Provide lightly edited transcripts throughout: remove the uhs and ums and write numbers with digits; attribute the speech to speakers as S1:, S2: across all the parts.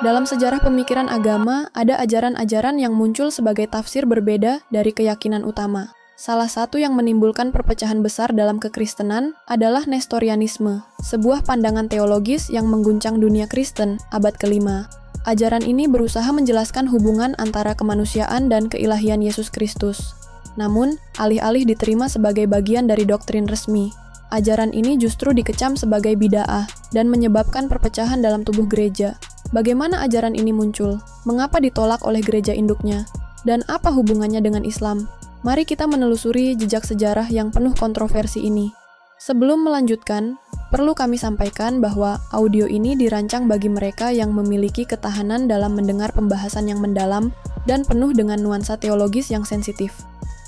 S1: Dalam sejarah pemikiran agama, ada ajaran-ajaran yang muncul sebagai tafsir berbeda dari keyakinan utama. Salah satu yang menimbulkan perpecahan besar dalam kekristenan adalah Nestorianisme, sebuah pandangan teologis yang mengguncang dunia Kristen abad ke-5. Ajaran ini berusaha menjelaskan hubungan antara kemanusiaan dan keilahian Yesus Kristus. Namun, alih-alih diterima sebagai bagian dari doktrin resmi, ajaran ini justru dikecam sebagai bid'ah dan menyebabkan perpecahan dalam tubuh gereja. Bagaimana ajaran ini muncul? Mengapa ditolak oleh gereja induknya? Dan apa hubungannya dengan Islam? Mari kita menelusuri jejak sejarah yang penuh kontroversi ini. Sebelum melanjutkan, perlu kami sampaikan bahwa audio ini dirancang bagi mereka yang memiliki ketahanan dalam mendengar pembahasan yang mendalam dan penuh dengan nuansa teologis yang sensitif.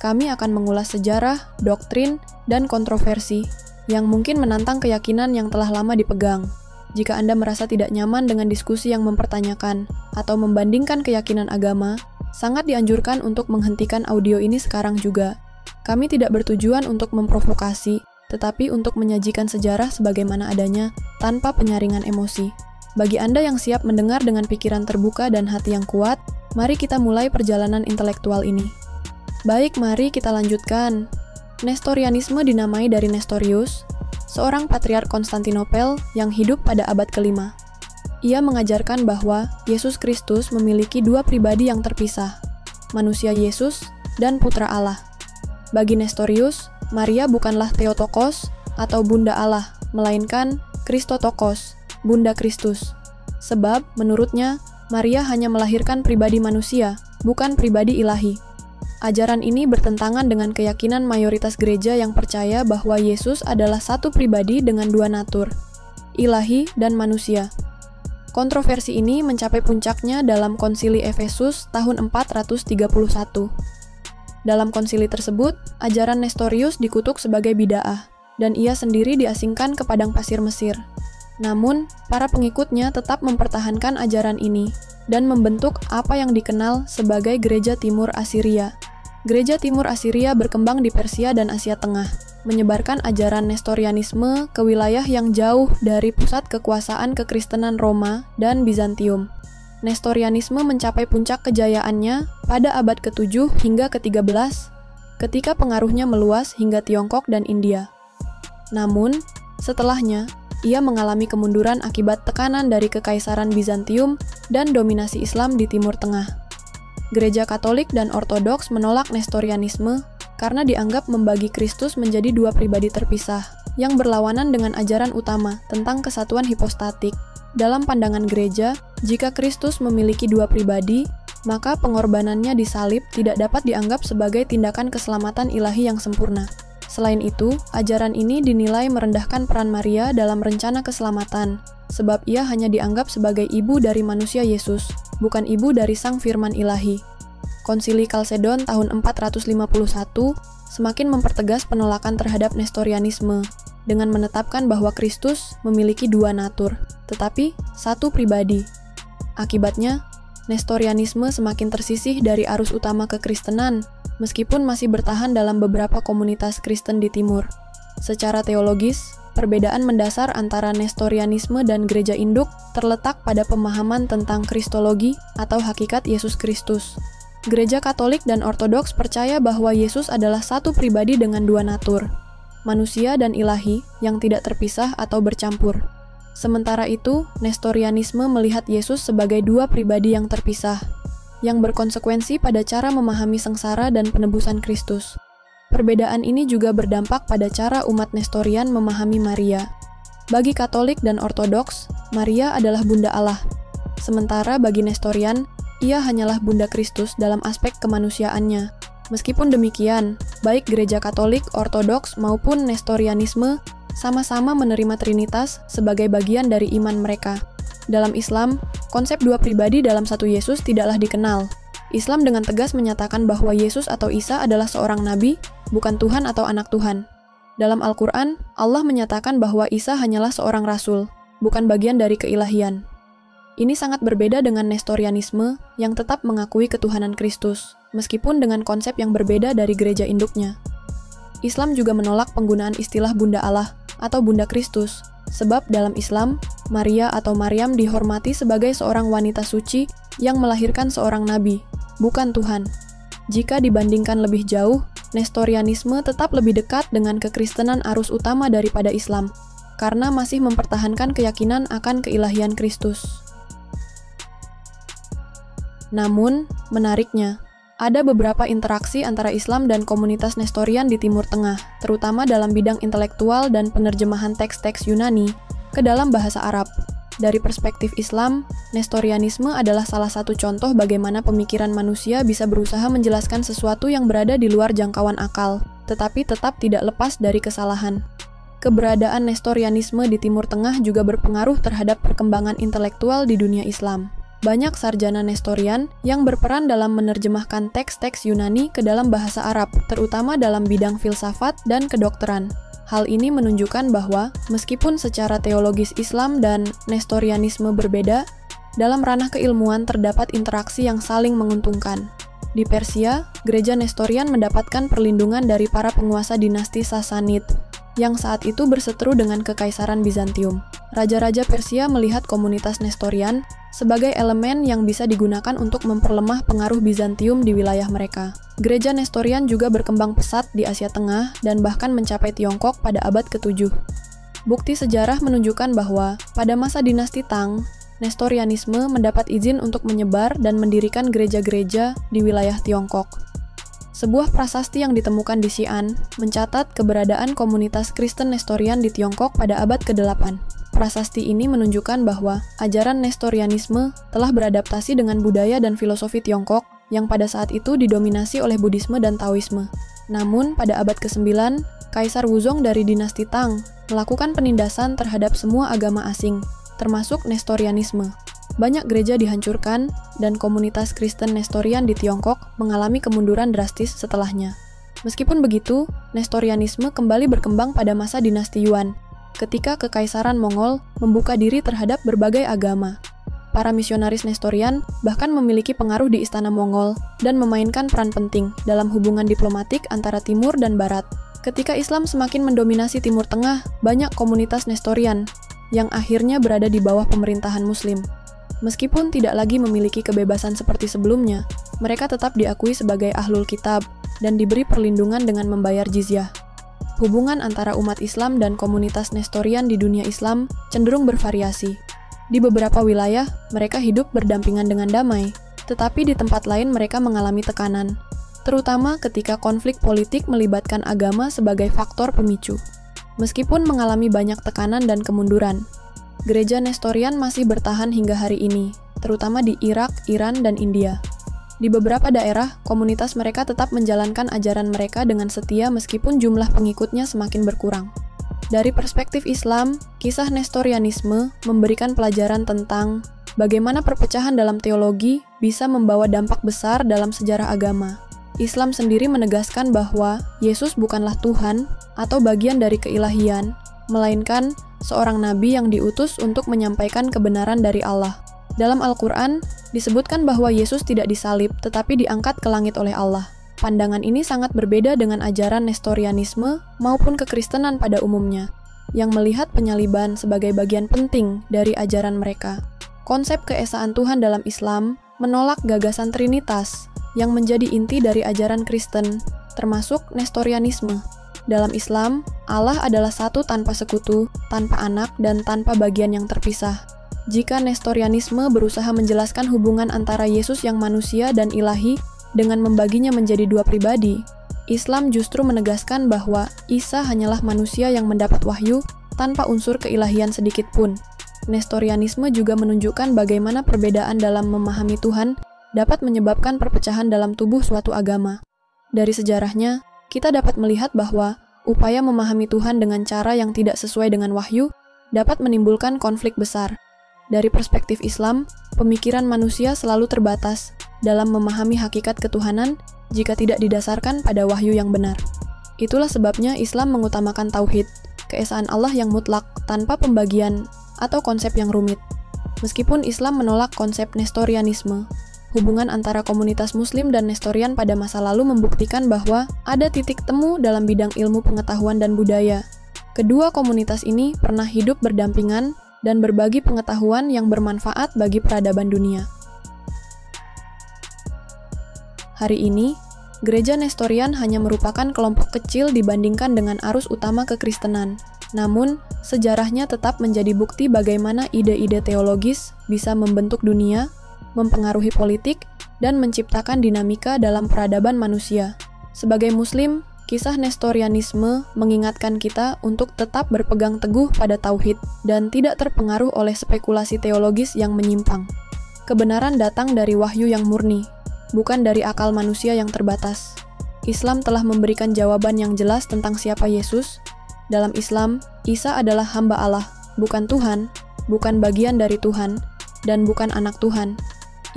S1: Kami akan mengulas sejarah, doktrin, dan kontroversi yang mungkin menantang keyakinan yang telah lama dipegang. Jika Anda merasa tidak nyaman dengan diskusi yang mempertanyakan atau membandingkan keyakinan agama, sangat dianjurkan untuk menghentikan audio ini sekarang juga. Kami tidak bertujuan untuk memprovokasi, tetapi untuk menyajikan sejarah sebagaimana adanya, tanpa penyaringan emosi. Bagi Anda yang siap mendengar dengan pikiran terbuka dan hati yang kuat, mari kita mulai perjalanan intelektual ini. Baik, mari kita lanjutkan. Nestorianisme dinamai dari Nestorius, seorang patriark Konstantinopel yang hidup pada abad ke-5. Ia mengajarkan bahwa Yesus Kristus memiliki dua pribadi yang terpisah, manusia Yesus dan Putra Allah. Bagi Nestorius, Maria bukanlah Theotokos atau Bunda Allah, melainkan Christotokos, Bunda Kristus. Sebab, menurutnya, Maria hanya melahirkan pribadi manusia, bukan pribadi ilahi. Ajaran ini bertentangan dengan keyakinan mayoritas gereja yang percaya bahwa Yesus adalah satu pribadi dengan dua natur, ilahi dan manusia. Kontroversi ini mencapai puncaknya dalam Konsili Efesus tahun 431. Dalam konsili tersebut, ajaran Nestorius dikutuk sebagai bid'ah, dan ia sendiri diasingkan ke padang pasir Mesir. Namun, para pengikutnya tetap mempertahankan ajaran ini, dan membentuk apa yang dikenal sebagai Gereja Timur Asiria. Gereja Timur Asiria berkembang di Persia dan Asia Tengah, menyebarkan ajaran Nestorianisme ke wilayah yang jauh dari pusat kekuasaan kekristenan Roma dan Bizantium. Nestorianisme mencapai puncak kejayaannya pada abad ke-7 hingga ke-13, ketika pengaruhnya meluas hingga Tiongkok dan India. Namun, setelahnya, ia mengalami kemunduran akibat tekanan dari Kekaisaran Bizantium dan dominasi Islam di Timur Tengah. Gereja Katolik dan Ortodoks menolak Nestorianisme karena dianggap membagi Kristus menjadi dua pribadi terpisah, yang berlawanan dengan ajaran utama tentang kesatuan hipostatik. Dalam pandangan gereja, jika Kristus memiliki dua pribadi, maka pengorbanannya di salib tidak dapat dianggap sebagai tindakan keselamatan ilahi yang sempurna. Selain itu, ajaran ini dinilai merendahkan peran Maria dalam rencana keselamatan, sebab ia hanya dianggap sebagai ibu dari manusia Yesus, bukan ibu dari Sang Firman Ilahi. Konsili Kalsedon tahun 451 semakin mempertegas penolakan terhadap Nestorianisme, dengan menetapkan bahwa Kristus memiliki dua natur, tetapi satu pribadi. Akibatnya, Nestorianisme semakin tersisih dari arus utama kekristenan, meskipun masih bertahan dalam beberapa komunitas Kristen di Timur. Secara teologis, perbedaan mendasar antara Nestorianisme dan gereja induk terletak pada pemahaman tentang kristologi atau hakikat Yesus Kristus. Gereja Katolik dan Ortodoks percaya bahwa Yesus adalah satu pribadi dengan dua natur, manusia dan ilahi yang tidak terpisah atau bercampur. Sementara itu, Nestorianisme melihat Yesus sebagai dua pribadi yang terpisah, yang berkonsekuensi pada cara memahami sengsara dan penebusan Kristus. Perbedaan ini juga berdampak pada cara umat Nestorian memahami Maria. Bagi Katolik dan Ortodoks, Maria adalah Bunda Allah. Sementara bagi Nestorian, ia hanyalah Bunda Kristus dalam aspek kemanusiaannya. Meskipun demikian, baik gereja Katolik, Ortodoks maupun Nestorianisme sama-sama menerima Trinitas sebagai bagian dari iman mereka. Dalam Islam, konsep dua pribadi dalam satu Yesus tidaklah dikenal. Islam dengan tegas menyatakan bahwa Yesus atau Isa adalah seorang nabi, bukan Tuhan atau anak Tuhan. Dalam Al-Quran, Allah menyatakan bahwa Isa hanyalah seorang rasul, bukan bagian dari keilahian. Ini sangat berbeda dengan Nestorianisme yang tetap mengakui ketuhanan Kristus, meskipun dengan konsep yang berbeda dari gereja induknya. Islam juga menolak penggunaan istilah Bunda Allah atau Bunda Kristus, sebab dalam Islam, Maria atau Maryam dihormati sebagai seorang wanita suci yang melahirkan seorang nabi, bukan Tuhan. Jika dibandingkan lebih jauh, Nestorianisme tetap lebih dekat dengan kekristenan arus utama daripada Islam, karena masih mempertahankan keyakinan akan keilahian Kristus. Namun, menariknya, ada beberapa interaksi antara Islam dan komunitas Nestorian di Timur Tengah, terutama dalam bidang intelektual dan penerjemahan teks-teks Yunani ke dalam bahasa Arab. Dari perspektif Islam, Nestorianisme adalah salah satu contoh bagaimana pemikiran manusia bisa berusaha menjelaskan sesuatu yang berada di luar jangkauan akal, tetapi tetap tidak lepas dari kesalahan. Keberadaan Nestorianisme di Timur Tengah juga berpengaruh terhadap perkembangan intelektual di dunia Islam. Banyak sarjana Nestorian yang berperan dalam menerjemahkan teks-teks Yunani ke dalam bahasa Arab, terutama dalam bidang filsafat dan kedokteran. Hal ini menunjukkan bahwa, meskipun secara teologis Islam dan Nestorianisme berbeda, dalam ranah keilmuan terdapat interaksi yang saling menguntungkan. Di Persia, gereja Nestorian mendapatkan perlindungan dari para penguasa dinasti Sasanid, yang saat itu berseteru dengan Kekaisaran Bizantium. Raja-raja Persia melihat komunitas Nestorian sebagai elemen yang bisa digunakan untuk memperlemah pengaruh Bizantium di wilayah mereka. Gereja Nestorian juga berkembang pesat di Asia Tengah dan bahkan mencapai Tiongkok pada abad ke-7. Bukti sejarah menunjukkan bahwa pada masa dinasti Tang, Nestorianisme mendapat izin untuk menyebar dan mendirikan gereja-gereja di wilayah Tiongkok. Sebuah prasasti yang ditemukan di Xi'an mencatat keberadaan komunitas Kristen Nestorian di Tiongkok pada abad ke-8. Prasasti ini menunjukkan bahwa ajaran Nestorianisme telah beradaptasi dengan budaya dan filosofi Tiongkok yang pada saat itu didominasi oleh Buddhisme dan Taoisme. Namun, pada abad ke-9, Kaisar Wuzong dari dinasti Tang melakukan penindasan terhadap semua agama asing, termasuk Nestorianisme. Banyak gereja dihancurkan, dan komunitas Kristen Nestorian di Tiongkok mengalami kemunduran drastis setelahnya. Meskipun begitu, Nestorianisme kembali berkembang pada masa dinasti Yuan, ketika Kekaisaran Mongol membuka diri terhadap berbagai agama. Para misionaris Nestorian bahkan memiliki pengaruh di istana Mongol dan memainkan peran penting dalam hubungan diplomatik antara Timur dan Barat. Ketika Islam semakin mendominasi Timur Tengah, banyak komunitas Nestorian yang akhirnya berada di bawah pemerintahan Muslim. Meskipun tidak lagi memiliki kebebasan seperti sebelumnya, mereka tetap diakui sebagai Ahlul Kitab dan diberi perlindungan dengan membayar jizyah. Hubungan antara umat Islam dan komunitas Nestorian di dunia Islam cenderung bervariasi. Di beberapa wilayah, mereka hidup berdampingan dengan damai, tetapi di tempat lain mereka mengalami tekanan, terutama ketika konflik politik melibatkan agama sebagai faktor pemicu. Meskipun mengalami banyak tekanan dan kemunduran, gereja Nestorian masih bertahan hingga hari ini, terutama di Irak, Iran, dan India. Di beberapa daerah, komunitas mereka tetap menjalankan ajaran mereka dengan setia meskipun jumlah pengikutnya semakin berkurang. Dari perspektif Islam, kisah Nestorianisme memberikan pelajaran tentang bagaimana perpecahan dalam teologi bisa membawa dampak besar dalam sejarah agama. Islam sendiri menegaskan bahwa Yesus bukanlah Tuhan atau bagian dari keilahian, melainkan seorang nabi yang diutus untuk menyampaikan kebenaran dari Allah. Dalam Al-Quran, disebutkan bahwa Yesus tidak disalib, tetapi diangkat ke langit oleh Allah. Pandangan ini sangat berbeda dengan ajaran Nestorianisme maupun kekristenan pada umumnya, yang melihat penyaliban sebagai bagian penting dari ajaran mereka. Konsep keesaan Tuhan dalam Islam menolak gagasan Trinitas, yang menjadi inti dari ajaran Kristen, termasuk Nestorianisme. Dalam Islam, Allah adalah satu tanpa sekutu, tanpa anak, dan tanpa bagian yang terpisah. Jika Nestorianisme berusaha menjelaskan hubungan antara Yesus yang manusia dan ilahi dengan membaginya menjadi dua pribadi, Islam justru menegaskan bahwa Isa hanyalah manusia yang mendapat wahyu tanpa unsur keilahian sedikit pun. Nestorianisme juga menunjukkan bagaimana perbedaan dalam memahami Tuhan dapat menyebabkan perpecahan dalam tubuh suatu agama. Dari sejarahnya, kita dapat melihat bahwa upaya memahami Tuhan dengan cara yang tidak sesuai dengan wahyu dapat menimbulkan konflik besar. Dari perspektif Islam, pemikiran manusia selalu terbatas dalam memahami hakikat ketuhanan jika tidak didasarkan pada wahyu yang benar. Itulah sebabnya Islam mengutamakan tauhid, keesaan Allah yang mutlak tanpa pembagian atau konsep yang rumit. Meskipun Islam menolak konsep Nestorianisme, hubungan antara komunitas Muslim dan Nestorian pada masa lalu membuktikan bahwa ada titik temu dalam bidang ilmu pengetahuan dan budaya. Kedua komunitas ini pernah hidup berdampingan dan berbagi pengetahuan yang bermanfaat bagi peradaban dunia. Hari ini, Gereja Nestorian hanya merupakan kelompok kecil dibandingkan dengan arus utama kekristenan. Namun, sejarahnya tetap menjadi bukti bagaimana ide-ide teologis bisa membentuk dunia, mempengaruhi politik, dan menciptakan dinamika dalam peradaban manusia. Sebagai Muslim, kisah Nestorianisme mengingatkan kita untuk tetap berpegang teguh pada tauhid dan tidak terpengaruh oleh spekulasi teologis yang menyimpang. Kebenaran datang dari wahyu yang murni, bukan dari akal manusia yang terbatas. Islam telah memberikan jawaban yang jelas tentang siapa Yesus. Dalam Islam, Isa adalah hamba Allah, bukan Tuhan, bukan bagian dari Tuhan, dan bukan anak Tuhan.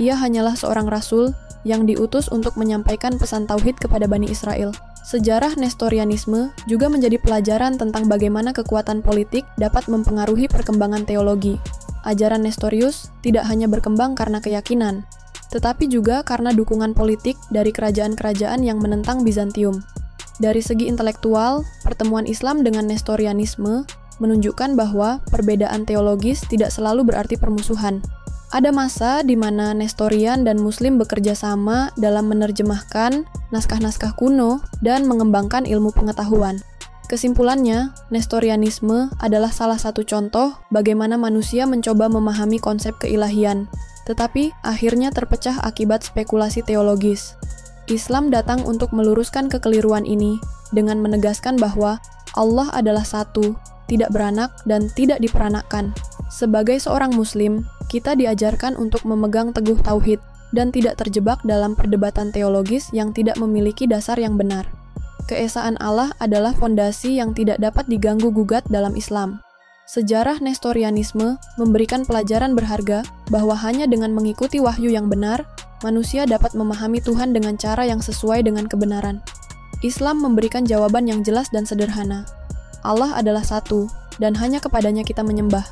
S1: Ia hanyalah seorang rasul yang diutus untuk menyampaikan pesan tauhid kepada Bani Israel. Sejarah Nestorianisme juga menjadi pelajaran tentang bagaimana kekuatan politik dapat mempengaruhi perkembangan teologi. Ajaran Nestorius tidak hanya berkembang karena keyakinan, tetapi juga karena dukungan politik dari kerajaan-kerajaan yang menentang Bizantium. Dari segi intelektual, pertemuan Islam dengan Nestorianisme menunjukkan bahwa perbedaan teologis tidak selalu berarti permusuhan. Ada masa di mana Nestorian dan Muslim bekerja sama dalam menerjemahkan naskah-naskah kuno dan mengembangkan ilmu pengetahuan. Kesimpulannya, Nestorianisme adalah salah satu contoh bagaimana manusia mencoba memahami konsep keilahian, tetapi akhirnya terpecah akibat spekulasi teologis. Islam datang untuk meluruskan kekeliruan ini dengan menegaskan bahwa Allah adalah satu, tidak beranak, dan tidak diperanakkan. Sebagai seorang Muslim, kita diajarkan untuk memegang teguh tauhid dan tidak terjebak dalam perdebatan teologis yang tidak memiliki dasar yang benar. Keesaan Allah adalah fondasi yang tidak dapat diganggu-gugat dalam Islam. Sejarah Nestorianisme memberikan pelajaran berharga bahwa hanya dengan mengikuti wahyu yang benar, manusia dapat memahami Tuhan dengan cara yang sesuai dengan kebenaran. Islam memberikan jawaban yang jelas dan sederhana. Allah adalah satu, dan hanya kepadanya kita menyembah.